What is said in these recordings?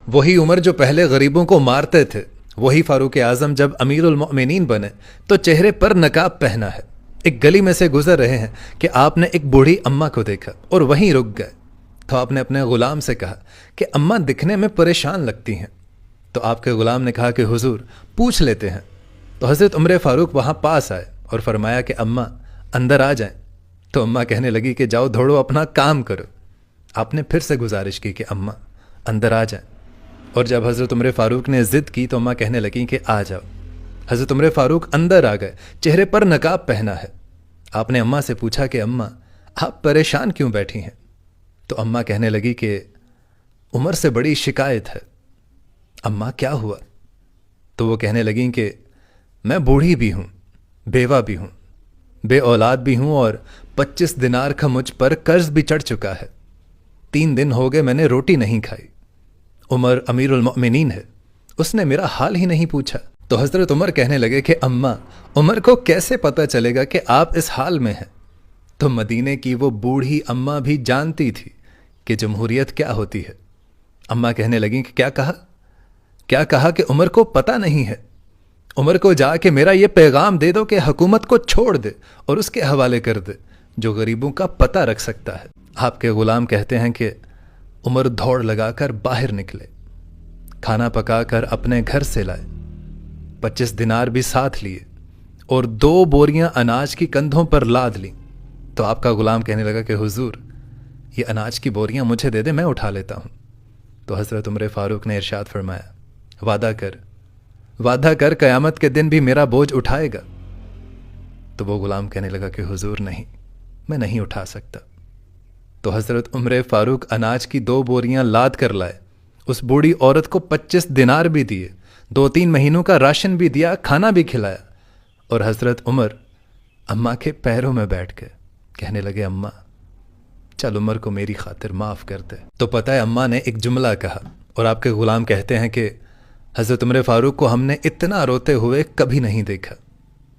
وہی عمر جو پہلے غریبوں کو مارتے تھے، وہی فاروق اعظم جب امیر المؤمنین بنے تو چہرے پر نقاب پہنا ہے۔ ایک گلی میں سے گزر رہے ہیں کہ آپ نے ایک بوڑھی اماں کو دیکھا اور وہیں رک گئے، تو آپ نے اپنے غلام سے کہا کہ اماں دکھنے میں پریشان لگتی ہیں۔ تو آپ کے غلام نے کہا کہ حضور پوچھ لیتے ہیں۔ تو حضرت عمر فاروق وہاں پاس آئے اور فرمایا کہ اماں اندر آ جائیں۔ تو اماں کہنے لگی کہ جاؤ دوڑو اپنا کام کرو۔ آپ نے پھر سے گزارش کی کہ اماں اندر آ جائیں، اور جب حضرت عمر فاروق نے ضد کی تو اماں کہنے لگیں کہ آ جاؤ۔ حضرت عمر فاروق اندر آ گئے، چہرے پر نقاب پہنا ہے۔ آپ نے اماں سے پوچھا کہ اماں آپ پریشان کیوں بیٹھی ہیں؟ تو اماں کہنے لگی کہ عمر سے بڑی شکایت ہے۔ اماں کیا ہوا؟ تو وہ کہنے لگیں کہ میں بوڑھی بھی ہوں، بیوہ بھی ہوں، بے اولاد بھی ہوں، اور 25 دینار کا مجھ پر قرض بھی چڑھ چکا ہے۔ 3 دن ہو گئے میں نے روٹی نہیں کھائی۔ عمر امیر المؤمنین ہے، اس نے میرا حال ہی نہیں پوچھا۔ تو حضرت عمر کہنے لگے کہ اماں عمر کو کیسے پتہ چلے گا کہ آپ اس حال میں ہیں؟ تو مدینے کی وہ بوڑھی اماں بھی جانتی تھی کہ جمہوریت کیا ہوتی ہے۔ اماں کہنے لگیں کہ کیا کہا کہ عمر کو پتہ نہیں ہے؟ عمر کو جا کے میرا یہ پیغام دے دو کہ حکومت کو چھوڑ دے اور اس کے حوالے کر دے جو غریبوں کا پتہ رکھ سکتا ہے۔ آپ کے غلام کہتے ہیں کہ عمر دوڑ لگا کر باہر نکلے، کھانا پکا کر اپنے گھر سے لائے، 25 دینار بھی ساتھ لیے اور 2 بوریاں اناج کی کندھوں پر لاد لیں۔ تو آپ کا غلام کہنے لگا کہ حضور یہ اناج کی بوریاں مجھے دے دے، میں اٹھا لیتا ہوں۔ تو حضرت عمر فاروق نے ارشاد فرمایا وعدہ کر قیامت کے دن بھی میرا بوجھ اٹھائے گا۔ تو وہ غلام کہنے لگا کہ حضور نہیں، میں نہیں اٹھا سکتا۔ تو حضرت عمر فاروق اناج کی 2 بوریاں لاد کر لائے، اس بوڑھی عورت کو 25 دینار بھی دیے، 2-3 مہینوں کا راشن بھی دیا، کھانا بھی کھلایا، اور حضرت عمر اماں کے پیروں میں بیٹھ گئے، کہنے لگے اماں چل عمر کو میری خاطر معاف کر دے۔ تو پتہ ہے اماں نے ایک جملہ کہا، اور آپ کے غلام کہتے ہیں کہ حضرت عمر فاروق کو ہم نے اتنا روتے ہوئے کبھی نہیں دیکھا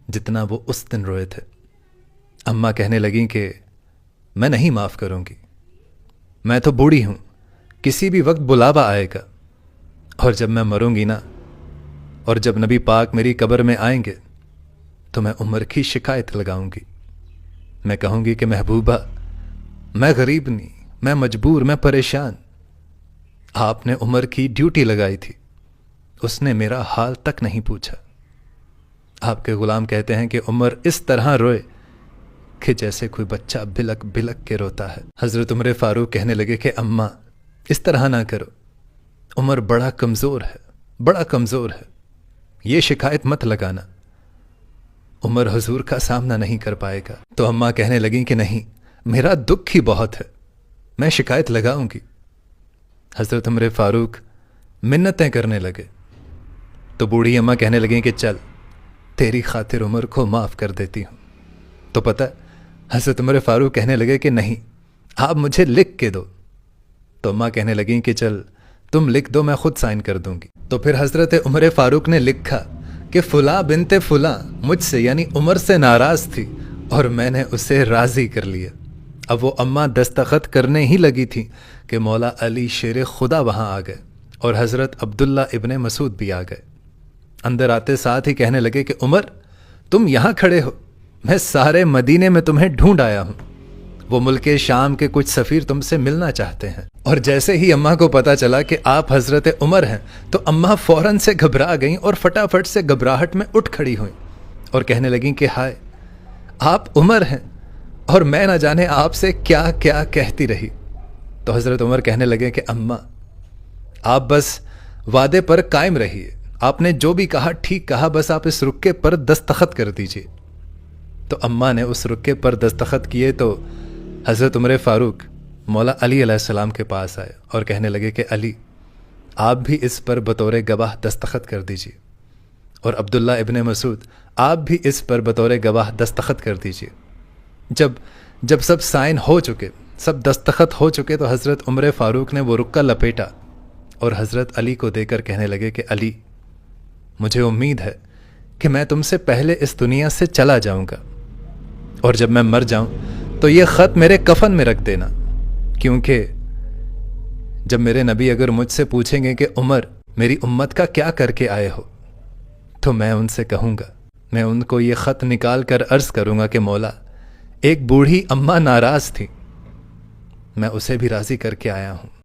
جتنا وہ اس دن روئے تھے۔ اماں کہنے لگیں کہ میں نہیں معاف کروں گی، میں تو بوڑھی ہوں، کسی بھی وقت بلاوا آئے گا، اور جب میں مروں گی نا، اور جب نبی پاک میری قبر میں آئیں گے تو میں عمر کی شکایت لگاؤں گی۔ میں کہوں گی کہ محبوبہ میں غریب نہیں، میں مجبور، میں پریشان، آپ نے عمر کی ڈیوٹی لگائی تھی، اس نے میرا حال تک نہیں پوچھا۔ آپ کے غلام کہتے ہیں کہ عمر اس طرح روئے کہ جیسے کوئی بچہ بلک بلک کے روتا ہے۔ حضرت عمر فاروق کہنے لگے کہ اماں اس طرح نہ کرو، عمر بڑا کمزور ہے، یہ شکایت مت لگانا، عمر حضور کا سامنا نہیں کر پائے گا۔ تو اماں کہنے لگیں کہ نہیں، میرا دکھ ہی بہت ہے، میں شکایت لگاؤں گی۔ حضرت عمر فاروق منتیں کرنے لگے، تو بوڑھی اماں کہنے لگیں کہ چل تیری خاطر عمر کو معاف کر دیتی ہوں۔ تو پتہ حضرت عمر فاروق کہنے لگے کہ نہیں، آپ مجھے لکھ کے دو۔ تو اماں کہنے لگیں کہ چل تم لکھ دو، میں خود سائن کر دوں گی۔ تو پھر حضرت عمر فاروق نے لکھا کہ فلاں بنت فلاں مجھ سے یعنی عمر سے ناراض تھی اور میں نے اسے راضی کر لیا۔ اب وہ اماں دستخط کرنے ہی لگی تھی کہ مولا علی شیر خدا وہاں آ گئے، اور حضرت عبداللہ ابن مسعود بھی آ گئے۔ اندر آتے ساتھ ہی کہنے لگے کہ عمر تم یہاں کھڑے ہو، میں سارے مدینے میں تمہیں ڈھونڈ آیا ہوں، وہ ملک شام کے کچھ سفیر تم سے ملنا چاہتے ہیں۔ اور جیسے ہی اماں کو پتا چلا کہ آپ حضرت عمر ہیں تو اماں فوراً سے گھبرا گئیں اور فٹافٹ سے گھبراہٹ میں اٹھ کھڑی ہوئیں اور کہنے لگیں کہ ہائے آپ عمر ہیں، اور میں نہ جانے آپ سے کیا کیا کہتی رہی۔ تو حضرت عمر کہنے لگے کہ اماں آپ بس وعدے پر قائم رہیے، آپ نے جو بھی کہا ٹھیک کہا، بس آپ اس رکے پر دستخط کر دیجئے۔ تو اماں نے اس رکے پر دستخط کیے تو حضرت عمر فاروق مولا علی علیہ السلام کے پاس آئے اور کہنے لگے کہ علی آپ بھی اس پر بطور گواہ دستخط کر دیجئے، اور عبداللہ ابن مسعود آپ بھی اس پر بطور گواہ دستخط کر دیجئے۔ جب سب سائن ہو چکے، سب دستخط ہو چکے، تو حضرت عمر فاروق نے وہ رکا لپیٹا اور حضرت علی کو دے کر کہنے لگے کہ علی مجھے امید ہے کہ میں تم سے پہلے اس دنیا سے چلا جاؤں گا، اور جب میں مر جاؤں تو یہ خط میرے کفن میں رکھ دینا، کیونکہ جب میرے نبی اگر مجھ سے پوچھیں گے کہ عمر میری امت کا کیا کر کے آئے ہو، تو میں ان سے کہوں گا، میں ان کو یہ خط نکال کر عرض کروں گا کہ مولا، ایک بوڑھی اماں ناراض تھی، میں اسے بھی راضی کر کے آیا ہوں۔